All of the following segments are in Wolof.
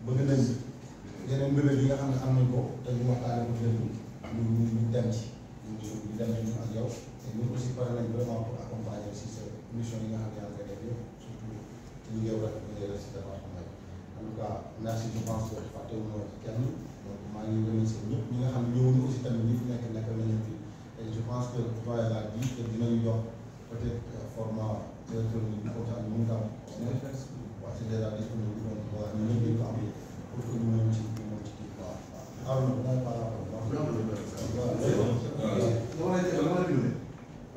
bëgg nañ yeneen mbébét yi nga xam ne am nañ ko te ñu waxtaanee ko léegi ñu dem ci ñu dem nañ ak yow te ñun aussi pare nañ vraiment pour accompagner aussi sa mission yi nga xam ne yaa ngi koy def yëpp surtout ci liggéeyu rek bu dee si département bi en tout cas merci je pense que fàttewuma kenn donc maa ngi remercier ñëpp ñi nga xam ne ñëwuñu aussi tamit ñi fi nekk nañu fi et je pense que doyen l'a dit que dinañu jox peut-être format directeur bi comme ça ñu mun ko am waaw c'est déjà disponible donc voilà ñu ñëpp ñu ko am pour que ñu mën ci kii waaw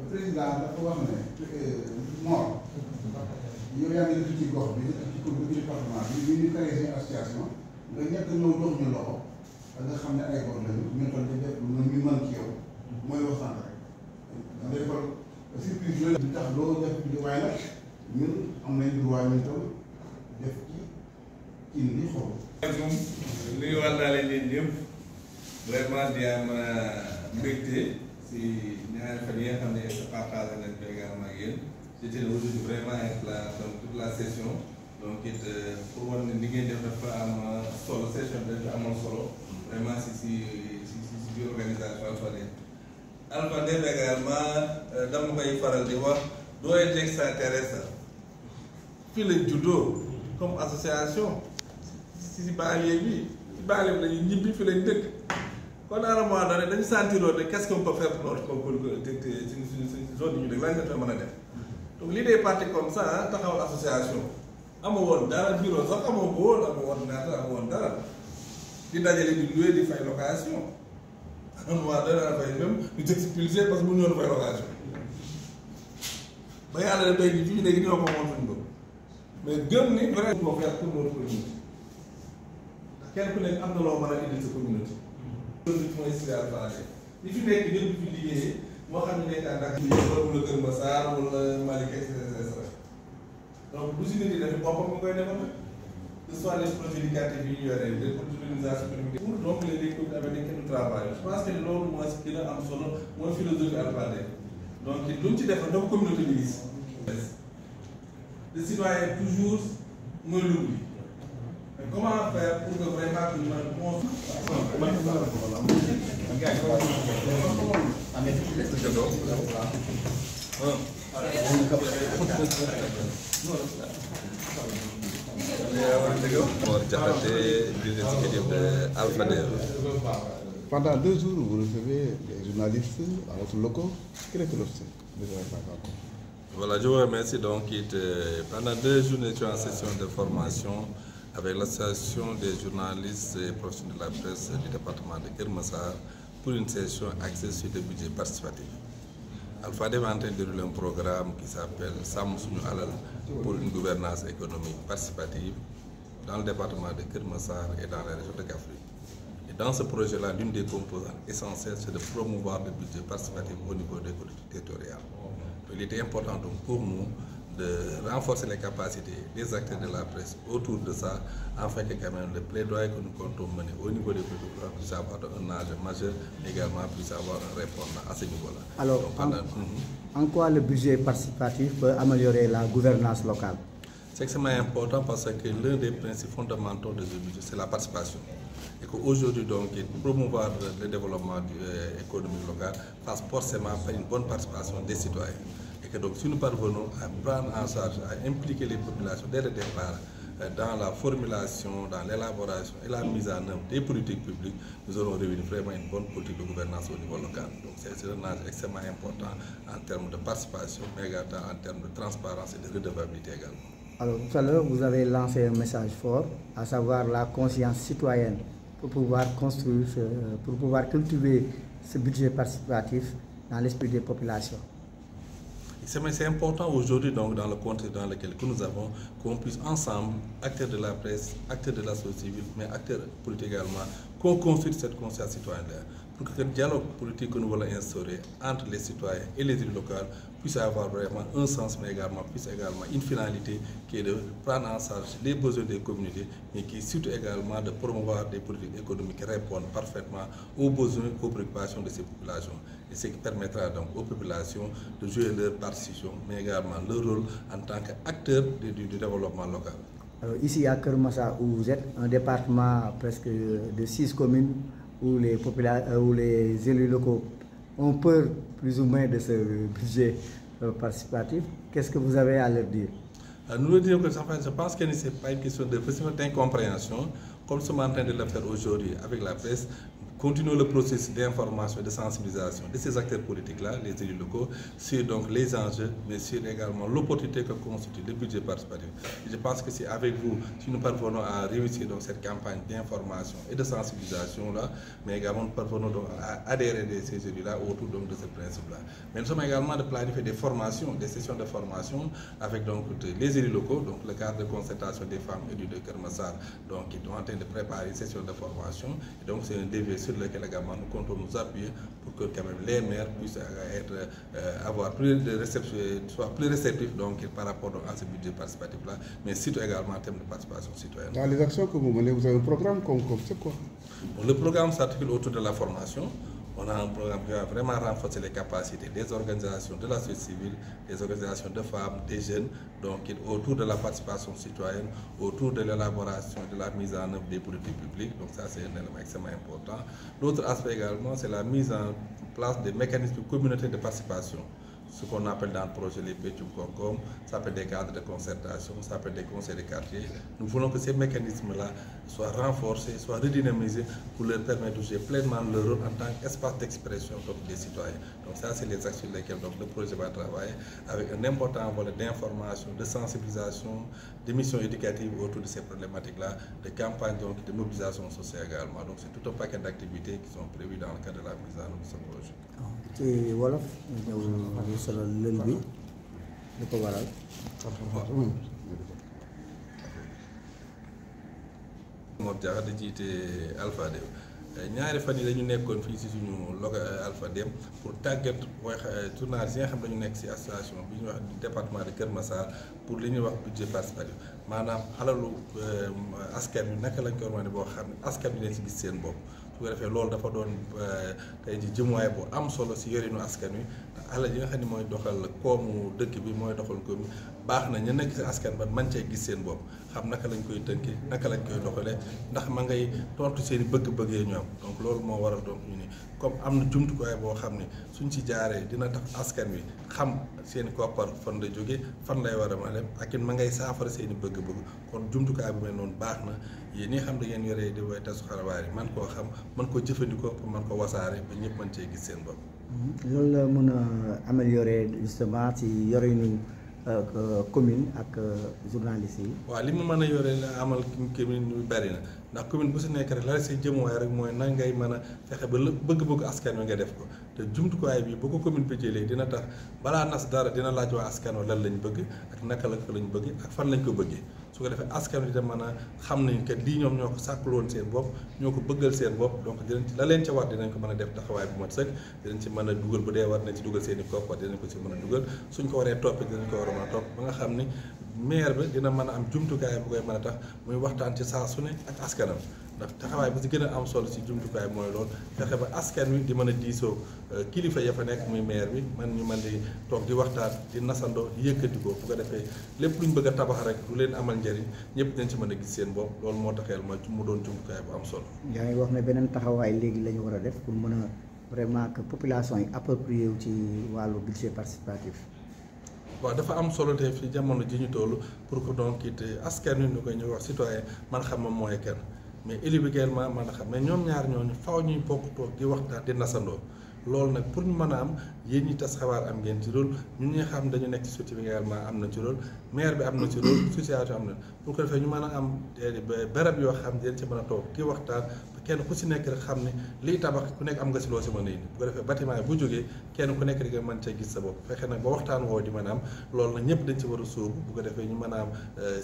président dafa wax ne Mor yow yaa ngi dëkk ci gox bi ci commune département bi ñu créé seen association nga ñett ñëw jox ñu loxo da nga xam ne ay góor lañu ñu toll di def lu ñu mën ci yow mooy wax sant rek da ngay defal surprise yooyu di tax loo def di waaye nag ñun am nañ droit ñu tam def ci li xool li war naa leen yéen ñëpp vraiment di am mbégte si ñaari fan yi nga xam ne partagé nañ ko également ak yéen j'étais aujourd'hui vraiment être là donc toute la session donc it pour wan ne li ngeen def dafa am solo session bi dafa amoon solo vraiment si biir organisation Alpha Deme également dama koy faral di wax doo être extraterrestre fii lañ juddoo comme association si banlieue bi si banlieue bi dañuy ñibbi fi lañ dëkk kon à un moment donné dañu sentiroo ne qu'est-ce qu'on peut faire pour notre suñu zone yi ñu dëkk lan nga mën a def donc lii day parti comme ça taxawal association amoo woon dara bureau sax amoo ko woon amoo ordinateur amoo woon dara di dajale di louer di fay location à un moment donné dana fay même ñu expulsé parce que bu ñu doon fay location ba yàlla def tey jii fii léegi ñoo ko moom suñu bopp mais gëm ni vraiment moo faire pour notre communauté kenn ku nekk am na loo mën a indi sa communauté. loolu mooy si Alpha Deme ñi fi nekk ñëpp fi liggéeyee moo xam ne nekk à Dakar wala Kër Massar wala Malick et cetera donc bu si nit yi def boppam nga koy defal que ce soit les projets éducatifs yi ñu yore les projets d'organisation communautaire pour donc les communes avec lesquelles nous travaillons je pense que loolu mooy si gën a am solo mooy philosophie Alpha Deme donc lu mu ci def dafa communauté bi gis le citoyen toujours mooy l'oubli. Mais comment faire pour que vraiment que nous Pendant 2 jours, vous recevez des journalistes à votre locaux. Quel est l'objectif de cette rencontre? Voilà, je vous remercie. Donc, pendant 2 jours, nous étions en session de formation avec l'association des journalistes et professionnels de la presse du département de Kër Massar pour une session axée sur le budget participatif. Alpha Deme est en train de dérouler un programme qui s'appelle Sàmm Suñu Alal pour une gouvernance économique participative dans le département de Kër Massar et dans la région de Kaffrine. Et dans ce projet-là, l'une des composantes essentielles, c'est de promouvoir le budget participatif au niveau des collectivités territoriales. Il était important donc pour nous de renforcer les capacités des acteurs de la presse autour de ça, afin que quand même le plaidoyer que nous comptons mener au niveau des producteurs puisse avoir un âge majeur, mais également puisse avoir un répondant à ce niveau-là. Alors, donc, en quoi le budget participatif peut améliorer la gouvernance locale? C'est extrêmement important parce que l'un des principes fondamentaux de ce budget, c'est la participation. Et qu'aujourd'hui, donc, promouvoir le développement économique local passe forcément par une bonne participation des citoyens. Et que donc, si nous parvenons à prendre en charge, à impliquer les populations dès le départ dans la formulation, dans l'élaboration et la mise en œuvre des politiques publiques, nous aurons réuni vraiment une bonne politique de gouvernance au niveau local. Donc, c'est un âge extrêmement important en termes de participation, mais également en termes de transparence et de redevabilité également. Alors, tout à l'heure, vous avez lancé un message fort, à savoir la conscience citoyenne pour pouvoir construire, pour pouvoir cultiver ce budget participatif dans l'esprit des populations. C'est important aujourd'hui, donc, dans le contexte dans lequel nous avons, qu'on puisse ensemble, acteurs de la presse, acteurs de la société civile, mais acteurs politiques également, qu'on construise cette conscience citoyenne-là, pour que le dialogue politique que nous voulons instaurer entre les citoyens et les élus locaux puisse avoir vraiment un sens, mais également puisse également une finalité qui est de prendre en charge les besoins des communautés, mais qui est surtout également de promouvoir des politiques économiques qui répondent parfaitement aux besoins, aux préoccupations de ces populations. Et ce qui permettra donc aux populations de jouer leur partition, mais également leur rôle en tant qu'acteurs du développement local. Alors ici à Keur Massar où vous êtes, un département presque de 6 communes où les élus locaux ont peur plus ou moins de ce budget participatif. Qu'est-ce que vous avez à leur dire? Nous le disons que je pense que ce n'est pas une question d'incompréhension, comme nous sommes en train de le faire aujourd'hui avec la presse. Continuons le processus d'information et de sensibilisation de ces acteurs politiques-là, les élus locaux, sur donc les enjeux, mais sur également l'opportunité que constitue le budget participatif. Et je pense que c'est avec vous, si nous parvenons à réussir donc cette campagne d'information et de sensibilisation-là, mais également nous parvenons donc à adhérer de ces élus-là autour donc de ce principe-là. Mais nous sommes également de planifier des formations, des sessions de formation avec donc les élus locaux, donc le cadre de concertation des femmes élues de Keur Massar, donc qui sont en train de préparer une session de formation. Et donc c'est un défi sur lequel également nous comptons nous appuyer pour que quand même les maires puissent avoir plus de réception, soit plus réceptifs donc par rapport donc, à ce budget participatif-là, mais surtout également en termes de participation citoyenne. Dans les actions que vous menez, vous avez un programme comme c'est quoi? Bon, le programme s'articule autour de la formation. On a un programme qui va vraiment renforcer les capacités des organisations de la société civile, des organisations de femmes, des jeunes, donc autour de la participation citoyenne, autour de l'élaboration et de la mise en œuvre des politiques publiques. Donc ça, c'est un élément extrêmement important. L'autre aspect également, c'est la mise en place des mécanismes communautaires de participation. Ce qu'on appelle dans le projet les Pencum Koom, ça s'appelle des cadres de concertation, ça s'appelle des conseils de quartier. Nous voulons que ces mécanismes-là soient renforcés, soient redynamisés pour leur permettre de jouer pleinement leur rôle en tant qu'espace d'expression des citoyens. Donc ça, c'est les actions sur lesquelles donc, le projet va travailler avec un important volet d'information, de sensibilisation, de missions éducatives autour de ces problématiques-là, de campagnes donc, de mobilisation sociale également. Donc c'est tout un paquet d'activités qui sont prévues dans le cadre de la mise en œuvre de ce projet. ci wolof ñëw solo lël bi li ko waral. Mor Diakha da jiite Alpha Dem ñaari fan yi dañu nekkoon fii si suñu logo Alpha Dem pour tàggat journalistes yi nga xam dañu nekk si association bi ñuy wax département de Keur Massar pour li ñuy wax budget participatif maanaam alalu askan wi naka lañ ko war a boo xam ne askan wi leen si gis seen bopp. su ko defee loolu dafa doon tey ji jëmuwaay bu am solo si yorinu askan wi ndax alal yi nga xam ne mooy doxal koomu dëkk bi mooy doxal ko baax na ñu nekk si askan ba man cee gis seen bopp xam naka lañ koy tënkee naka lañ koy doxalee ndax ma ngay tontu seen i bëgg-bëggee ñoom donc loolu moo waral donc ñu ni comme am na jumtukaay boo xam ne suñ si jaaree dina tax askan wi xam seen i koppar fan la jóge fan lay war a mën a dem ak it ma ngay saafara seen i bëgg-bëgg kon jumtukaay bu mel noonu baax na yéen ñi xam da ngeen yoree di way tasu xarabaar yi man koo xam man ko jëfandikoo pour man ko wasaare ba ñëpp mën cee gis seen bopp. loolu la mën a améliorer justement ci yorinu commune ak journalistes yi. waaw li mu mën a yore la amal commune yu bari na ndax commune bu si nekk rek la say jëmuwaay rek mooy nan ngay mën a fexe ba bëgg-bëgg askan wi nga def ko te jumtukaay bi bu ko commune bi jëlee dina tax balaa nas dara dina laaj waa askan wi lan lañ bëgg ak naka la ko lañ bëgg ak fan lañ ko bëggee su ko defee askan wi da mën a xam nañ que lii ñoom ñoo ko sàkkul woon seen bopp ñoo ko bëggal seen bopp donc dinañ ci la leen ca war dinañ ko mën a def taxawaay bu mat sëkk dinañ ci mën a dugal bu dee war nañ ci dugal seen i koppar dinañ ko ci mën a dugal suñ ko waree topp dinañ ko war a mën a topp ba nga xam ni maire bi dina mën a am jumtukaay bu koy mën a tax muy waxtaan ci saa su ne ak askanam ndax taxawaay bi si gën a am solo si jumtukaay mooy loolu fexe ba askan wi di mën a diisoo kilifa ya fa nekk muy maire bi man ñu mën di toog di waxtaan di nasandoo di yëkkati ko bu ko defee lépp luñ bëgg a tabax rek lu leen amal njëriñ ñëpp dañ ci mën a gis seen bopp loolu moo taxeel ma mu doon jumtukaay bu am solo. yaa ngi wax ne beneen taxawaay léegi la ñu war a def pour mën a vraiment que population yi approprié wu ci wàllu budget participatif. waaw dafa am solo te fi jamono ji ñu toll pour que donc it askan wi ñu koy ñuy wax citoyen man xam moom mooy kenn mais élu bi également man a xam mais ñoom ñaar ñooñu faaw ñuy bokk toog di waxtaan di nasandoo loolu nag pour ñu mën a am yéen ñi tas xabaar am ngeen ci rôle ñun ñi xam dañu nekk ci société bi également am na ci rôle maire bi am na ci rôle association am na pour que defee ñu mën a am barab yoo xam ne ci mën a toog di waxtaan kenn ku si nekk rek xam ne liy tabax ku nekk am nga si loo si mën a indi bu ko defee bâtiment bu jógee kenn ku nekk di nga mën cee gis sa bopp fexe nag ba waxtaan woo di mën a am loolu nag ñëpp dañ ci war a sóobu bu ko defee ñu mën a am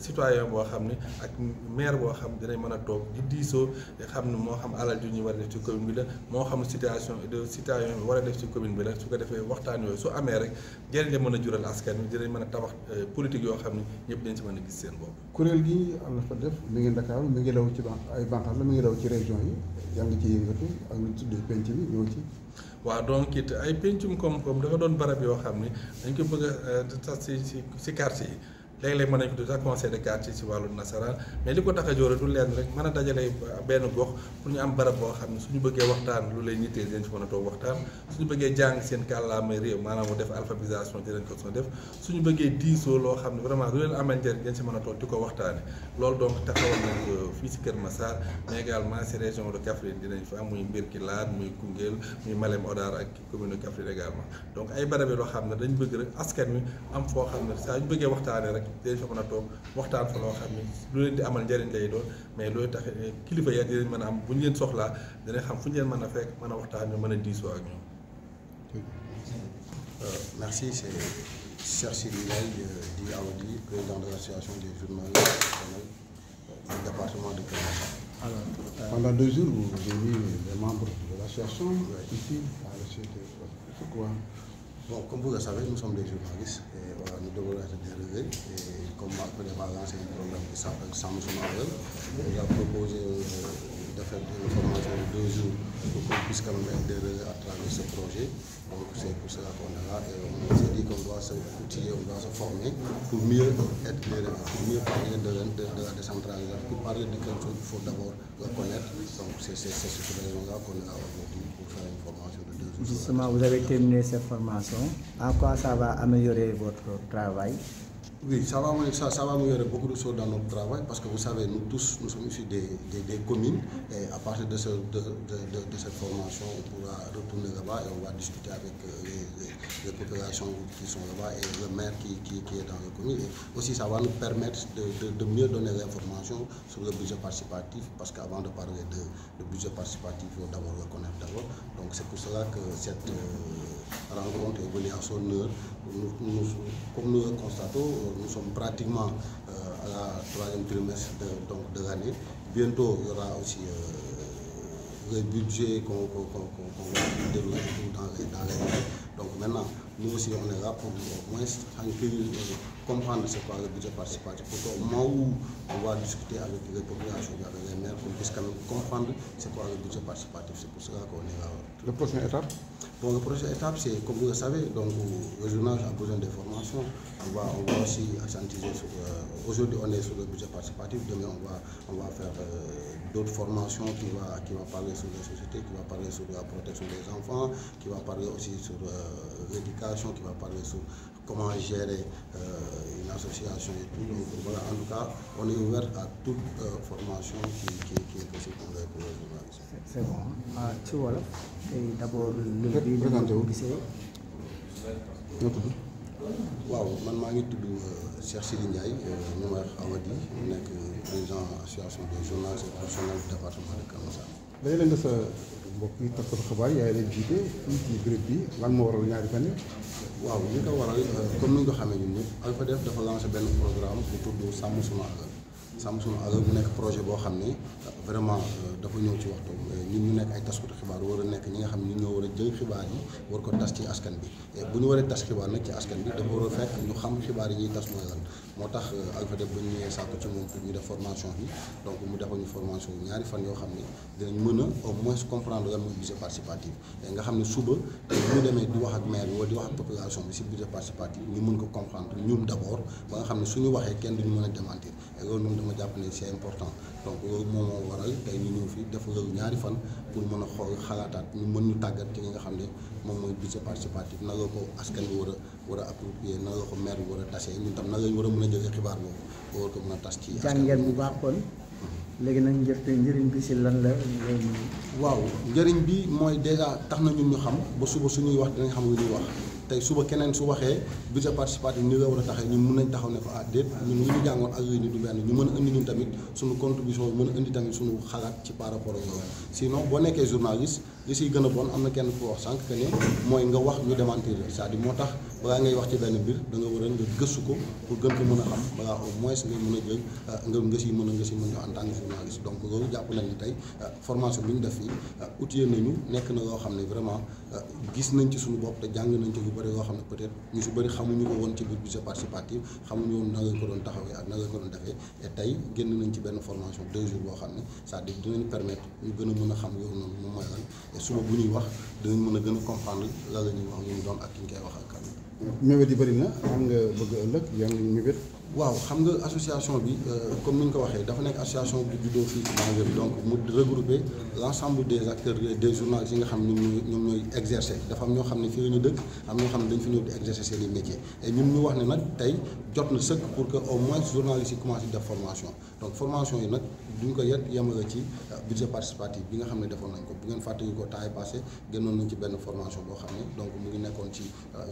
citoyen boo xam ne ak maire boo xam dinañ mën a toog di diisoo xam ne moo xam alal ju ñuy war a def ci commune bi la moo xam situation de citoyen bi war a def ci commune bi la su ko defee waxtaan yooyu su amee rek njëriñ la mën a jural askan wi dinañ mën a tabax politique yoo xam ne ñëpp dañ ci mën a gis seen bopp. kuréel gi Alpha def mi ngi Dakar mi ngi daw ci ay bànqaas la mi ngi daw ci région yi yaa ngi ci yëngatu ak lu tuddee penc bi ñëw ci. waaw donc it ay pencum koom-koom dafa doon barab yoo xam ni dañ ko bëgg a tas si quartier yi léeg-léeg mën nañ ko tuddee conseil de quartier ci wàllu nasaraan mais li ko tax a jóore du leen rek mën a dajale benn gox pour ñu am barab boo xam ne suñu bëggee waxtaan lu lay nittee dinañ fi mën a toog waxtaan suñu bëggee jàng seen kàllaama réew maanaam mu def alphabétisation dinañ ko def suñu bëggee diisoo loo xam ne vraiment lu leen amal njëriñ dañ si mën a toog di ko waxtaane loolu donc taxawal nañ ko fii si Kër Massar mais également si région de Kaffrine dinañ fa am muy Mbirkilaan muy Koungheul muy Malem Hodar ak commune de Kaffrine également donc ay barab loo xam ne dañ bëgg rek askan wi am foo xam ne saa ñu bëggee waxtaane rek dañ fa mën a toog waxtaan fa loo xam ne lu leen di amal njëriñ lay doon mais loolu tax kilifa ya dinañ mën a am bu ñu leen soxlaa dinañ xam fu ñu leen mën a fekk mën a waxtaan ñu mën a diisoo ak ñoom. Merci, c'est Cheikh Sidi Ndiaye dit Awadi, président de l'association des journalistes du département de Keur Massar. Pendant 2 jours, vous avez mis les membres de l'association ici à la société. Pourquoi? Bon, comme vous le savez, nous sommes des journalistes et voilà, nous devons être dérivés. Et comme Marc a lancé un programme qui s'appelle Samson Awel, on a proposé de faire une formation de 2 jours pour qu'on puisse quand même être dérivés à travers ce projet. Donc c'est pour cela qu'on est là et on s'est dit qu'on doit se outiller, on doit se former pour mieux être dérivé, pour mieux parler de la décentralisation. Pour parler de quelque chose, il faut d'abord le connaître. Donc c'est cette raison-là qu'on est là aujourd'hui pour faire une formation de 2 jours. Justement, vous avez terminé cette formation. En quoi ça va améliorer votre travail? Oui, ça va améliorer beaucoup de choses dans notre travail parce que vous savez, nous tous, nous sommes issus des communes et à partir de cette formation, on pourra retourner là-bas et on va discuter avec les populations qui sont là-bas et le maire qui est dans les communes. Et aussi, ça va nous permettre de mieux donner l'information sur le budget participatif parce qu'avant de parler de budget participatif, il faut d'abord le connaître d'abord. Donc c'est pour cela que cette rencontre est venue à son heure. Comme nous le constatons, nous sommes pratiquement à la 3e trimestre de l'année. Bientôt, il y aura aussi le budget qu'on va dérouler dans les années. Donc maintenant, nous aussi, on est là pour au moins comprendre c'est quoi le budget participatif. Pour qu'au moment où on va discuter avec les populations, avec les maires, qu'on puisse quand même comprendre c'est quoi le budget participatif. C'est pour cela qu'on est là. La prochaine étape? Bon, la prochaine étape, c'est comme vous le savez, donc le journal a besoin de formations. On va aussi accentuer sur. Aujourd'hui, on est sur le budget participatif. Demain, on va faire d'autres formations qui va parler sur les sociétés, qui va parler sur la protection des enfants, qui va parler aussi sur l'éducation, qui va parler sur comment gérer une association et tout. Donc voilà, en tout cas, on est ouvert à toute formation qui est possible pour les journalistes. C'est bon. Tu vois là, d'abord le waaw man maa ngi tudd Cheikh Sidi Ndiaye ñu may wax Awadi nekk président association des journalistes et professionnels du département de Keur Massar. léegi leen nga sa mbokk yi taskatu xibaar yaay leen jiite fii ci béréb bi lan moo waral ñaari fan yi. waaw li ko waral comme ni nga ko xamee ñun ñëpp Alpha dafa lancé benn programme bu tudd Sàmm Sunu Alal. Sàmm Sunu Alal bu nekk projet boo xam ne vraiment dafa ñëw ci waxtu ñun ñu nekk ay taskatu xibaar war a nekk ñi nga xam ne ñun ñoo war a jël xibaar yi war ko tas ci askan bi et bu ñu waree tas xibaar nag ci askan bi dafa war a fekk ñu xam xibaar yi ñuy tas mooy lan moo tax Alpha ba ñu ñëwee sàkku ci moom pour ñu def formation bi donc mu defal ñu formation ñaari fan yoo xam ne dinañ mën a au moins comprendre lan mooy budget participatif et nga xam ne suba bu ñu demee di wax ak maire bi wala di wax ak population bi si budget participatif ñu mën ko comprendre ñun d'abord ba nga xam ne suñu waxee kenn duñu mën a démentir et loolu moom dama jàpp ne c'est important donc loolu moom moo waral tey ñu ñëw fii def loolu ñaari fan pour mën a xool xalaataat ñu mën ñu tàggat ci nga xam ne moom mooy budget participatif na la ko askan bi war a approprier na la ko maire bi war a tasee ñun tam na lañ war a mën a jëlee xibaar boobu ba war ko mën a tas ci askan jàngeen bu baax kon léegi nag njëriñ bi si lan la waaw njëriñ bi mooy déjà tax na ñun ñu xam ba suba suñuy wax dinañ xam lu ñuy wax tey suba keneen su waxee budget participatif ni nga war a taxee ñun mën nañ taxaw ne ko déet ñun li ñu jàngoon ak yooyu ni du benn ñu mën a indi ñun tamit suñu contribution mën a indi tamit suñu xalaat ci par rapport ak loolu sinon boo nekkee journaliste li siy gën a bon am na kenn ku wax sànq que ne mooy nga wax ñu démentir c'est-à-dire moo tax balaa ngay wax ci benn mbir da nga war a nga gëstu ko pour gën ko mën a xam balaa au moins nga mën a jël nga si mën a en tant que journaliste donc loolu jàpp nañ ne tey formation bi ñu def fii outillé nañu nekk na loo xam ne vraiment gis nañ ci suñu bopp te jàng nañ ci lu bëri loo xam ne peut-être ñu si bëri xamuñu ko woon ci biir budget participatif xamuñu woon na lañ ko doon taxawee ak na lañ ko doon defee et tey génn nañ ci benn formation 2 jours boo xam ne c'est-à-dire dinañ permettre ñu gën a mën a xam loolu noonu moom mooy lan et suba bu ñuy wax dinañ mën a gën a comprendre lan la ñuy wax ñu doon ak ki ñu koy wax ak kan. mébét yi bëri na am nga bëgg ëllëg yaa ngi mébét. waaw xam nga association bi comme ni ñu ko waxee dafa nekk association bu juddoo fii ci banlieue bi donc mu regrouper l'ensemble des acteurs des journalistes yi nga xam ne ñoom ñooy exercer dafa am ñoo xam ne fii la ñu dëkk am ñoo xam ne dañ fi ñëw di exercer seen i métiers et ñun ñu wax ne nag tey jot na sëkk pour que au moins journalistes yi commencé def formation donc formation yi nag duñ ko yemale ci budget participatif bi nga xam ne defoon nañ ko bu ngeen fàttali ko temps yi passé génnoon nañ ci benn formation boo xam ne donc mu ngi nekkoon ci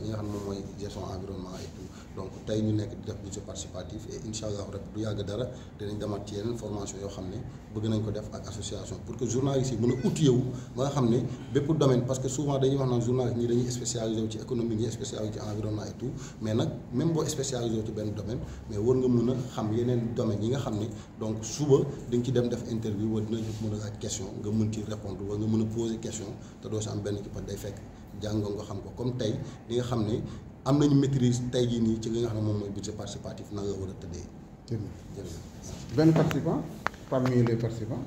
li nga xam ne moom mooy gestion environnement et tout donc tey ñu nekk di def budget participatif et incha allah rek du yàgg dara dinañ demaat ci yeneen formation yoo xam ne bëgg nañ ko def ak association pour que journalistes yi mën a outillé wu ba nga xam ne bépp domaine parce que souvent dañuy wax naan journaliste ñi dañuy spécialisé wu ci économie ñi spécialisé ci environnement et tout mais nag même boo spécialisé wu ci benn domaine mais war nga mën a xam yeneen domaines yi nga xam ne donc suba di nga ci dem def interview wala dinañ mën a laaj question nga mën ci répondre wala nga mën a poser question te doo si am benn kii day fekk jàngoo nga xam ko comme tey li nga xam ne am nañu maîtrise tey jii nii ci li nga xam ne moom mooy budget participatif nan la war a tëddee. benn participant parmi les participants.